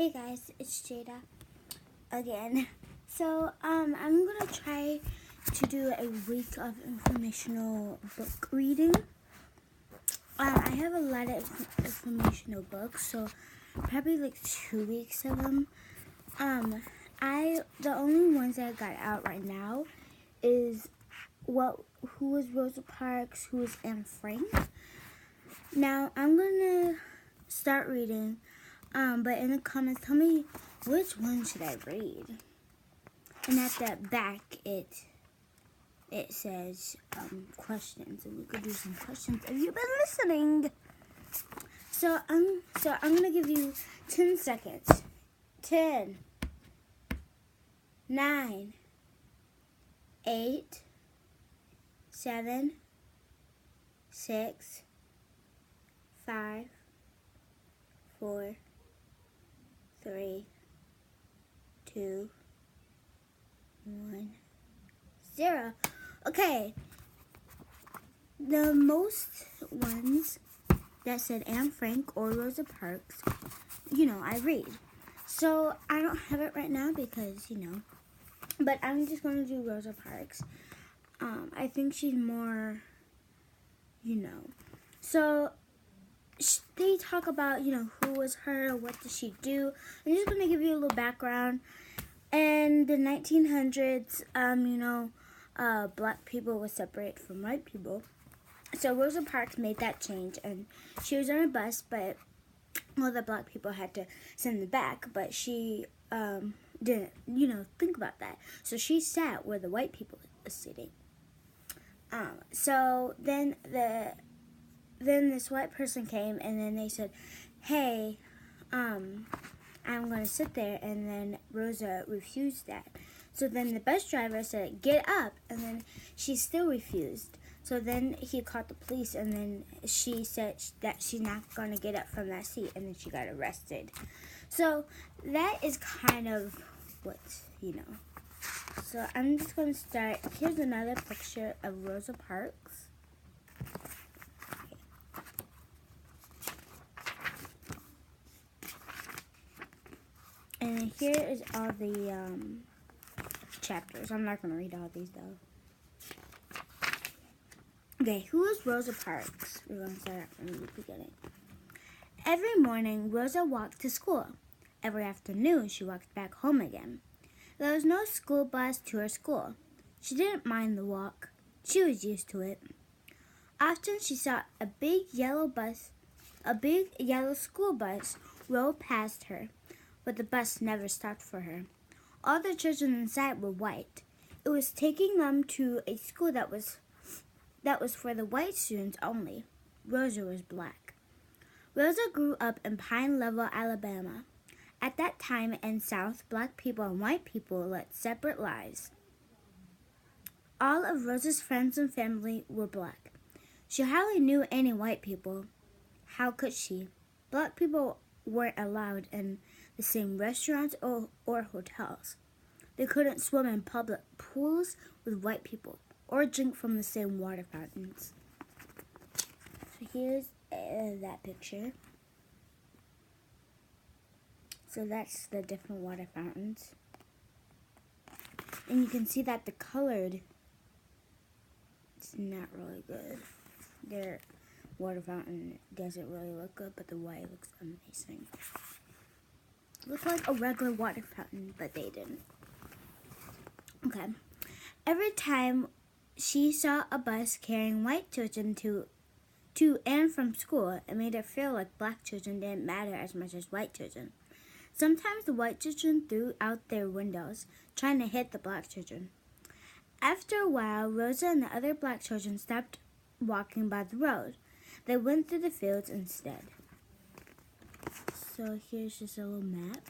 Hey guys, it's Jada again. So, I'm gonna try to do a week of informational book reading. I have a lot of informational books, so probably like 2 weeks of them. The only ones that I got out right now is who is Rosa Parks, who is Anne Frank. Now, I'm gonna start reading, but in the comments, tell me which one should I read. And at the back, it says questions, and we could do some questions if you've been listening. So I'm gonna give you 10 seconds. 10, 9, 8, 7, 6, 5, 4, 3, 2, 1, 0. Okay. The most ones that said Anne Frank or Rosa Parks, I read. So I don't have it right now because, but I'm just going to do Rosa Parks. I think she's more, So they talk about, who was her, what did she do. I'm just going to give you a little background. In the 1900s, black people were separated from white people. So Rosa Parks made that change, and she was on a bus, but all the black people had to send them back, but she didn't, think about that. So she sat where the white people were sitting. So then this white person came, and then they said, hey, I'm going to sit there, and then Rosa refused that. So then the bus driver said, get up, and then she still refused. So then he called the police, and then she said that she's not going to get up from that seat, and then she got arrested. So that is kind of what, So I'm just going to start. Here's another picture of Rosa Parks. And here is all the chapters. I'm not going to read all these, though. Okay, who is Rosa Parks? We're going to start out from the beginning. Every morning, Rosa walked to school. Every afternoon, she walked back home again. There was no school bus to her school. She didn't mind the walk. She was used to it. Often, she saw a big yellow school bus roll past her, but the bus never stopped for her. All the children inside were white. It was taking them to a school that was for the white students only. Rosa was black. Rosa grew up in Pine Level, Alabama. At that time in South, black people and white people led separate lives. All of Rosa's friends and family were black. She hardly knew any white people. How could she? Black people weren't allowed in the same restaurants or hotels. They couldn't swim in public pools with white people or drink from the same water fountains. So here's that picture. So that's the different water fountains. And you can see that the colored, it's not really good. Their water fountain doesn't really look good, but the white looks amazing. Looked like a regular water fountain, but they didn't. Okay. Every time she saw a bus carrying white children to and from school, it made her feel like black children didn't matter as much as white children. Sometimes the white children threw out their windows, trying to hit the black children. After a while, Rosa and the other black children stopped walking by the road. They went through the fields instead. So here's just a little map.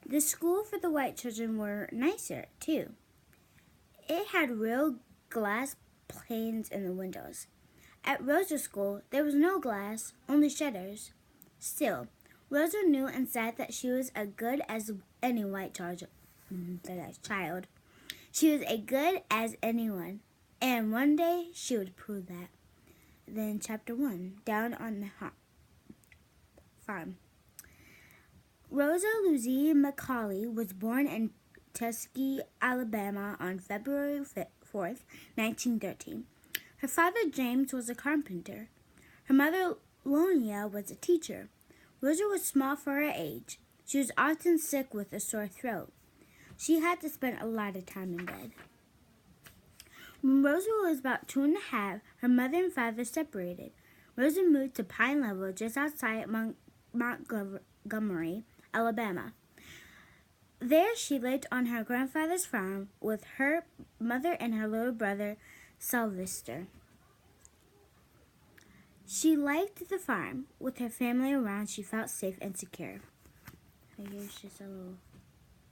The school for the white children were nicer, too. It had real glass panes in the windows. At Rosa's school, there was no glass, only shutters. Still, Rosa knew inside that she was as good as any white child. She was as good as anyone, and one day she would prove that. than Chapter 1, Down on the Farm. Rosa Lucy McCauley was born in Tuskegee, Alabama on February 4th, 1913. Her father, James, was a carpenter. Her mother, Lonia, was a teacher. Rosa was small for her age. She was often sick with a sore throat. She had to spend a lot of time in bed. When Rosa was about 2 and a half, her mother and father separated. Rosa moved to Pine Level just outside Montgomery, Alabama. There she lived on her grandfather's farm with her mother and her little brother, Sylvester. She liked the farm. With her family around, she felt safe and secure. Here's just a little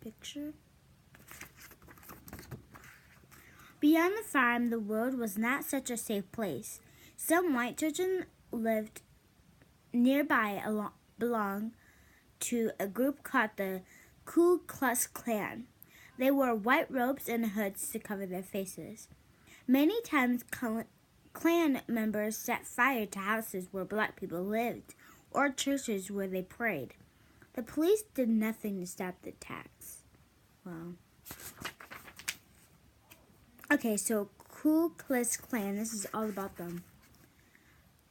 picture. Beyond the farm, the world was not such a safe place. Some white children lived nearby belonged to a group called the Ku Klux Klan. They wore white robes and hoods to cover their faces. Many times, Klan members set fire to houses where black people lived or churches where they prayed. The police did nothing to stop the attacks. Wow. Okay, so Ku Klux Klan, this is all about them.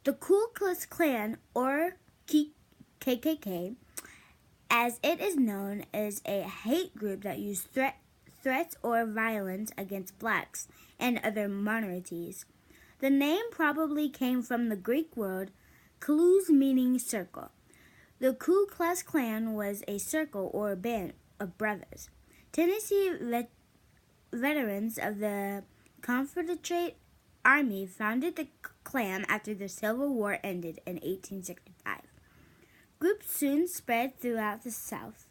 The Ku Klux Klan, or KKK, as it is known, is a hate group that used threats or violence against blacks and other minorities. The name probably came from the Greek word klous, meaning circle. The Ku Klux Klan was a circle or a band of brothers. Tennessee veterans of the Confederate Army founded the Klan after the Civil War ended in 1865. Groups soon spread throughout the South.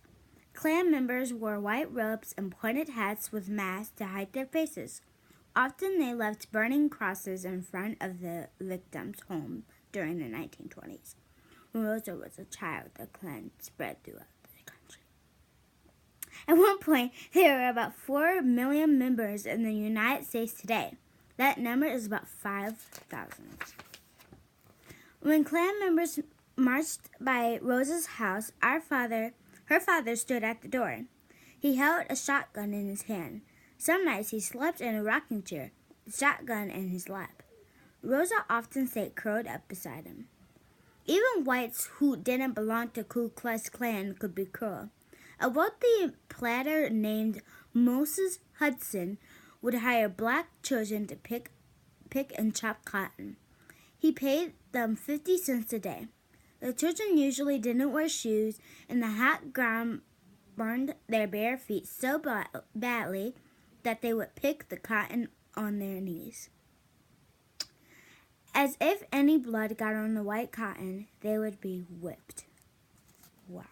Klan members wore white robes and pointed hats with masks to hide their faces. Often they left burning crosses in front of the victim's home during the 1920s. When Rosa was a child, the Klan spread throughout the country. At one point, there were about 4 million members in the United States today. That number is about 5,000. When Klan members marched by Rosa's house, her father stood at the door. He held a shotgun in his hand. Some nights he slept in a rocking chair, the shotgun in his lap. Rosa often stayed curled up beside him. Even whites who didn't belong to Ku Klux Klan could be cruel. A wealthy planter named Moses Hudson would hire black children to pick and chop cotton. He paid them 50 cents a day. The children usually didn't wear shoes, and the hot ground burned their bare feet so badly that they would pick the cotton on their knees. As if any blood got on the white cotton, they would be whipped. Wow.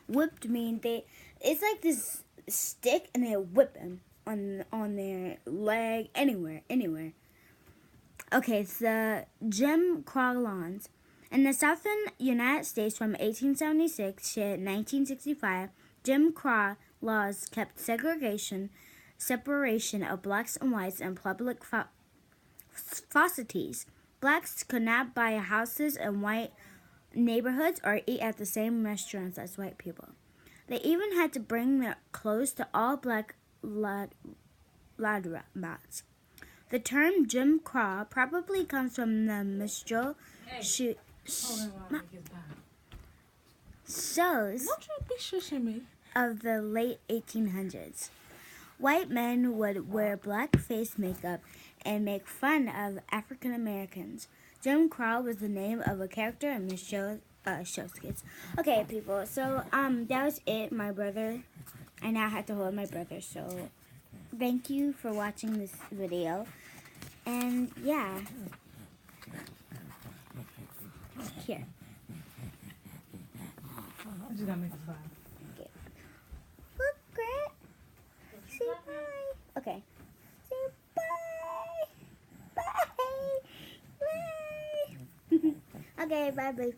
Whipped means it's like this stick and they whip them on their leg, anywhere. Okay, it's the Jim Crow laws. In the southern United States from 1876 to 1965, Jim Crow laws kept separation of blacks and whites in public facilities. Blacks could not buy houses in white neighborhoods or eat at the same restaurants as white people. They even had to bring their clothes to all black laundromats. The term Jim Crow probably comes from the minstrel shows of the late 1800s. White men would wear black face makeup and make fun of African Americans. Jim Crow was the name of a character in the show skits. Okay, people, so that was it, my brother. I now have to hold my brother, so thank you for watching this video. And yeah. Here. I just gotta make it fun. Okay. Look, Grant. Say bye. Okay. Say bye. Bye. Bye. Okay, bye, bye.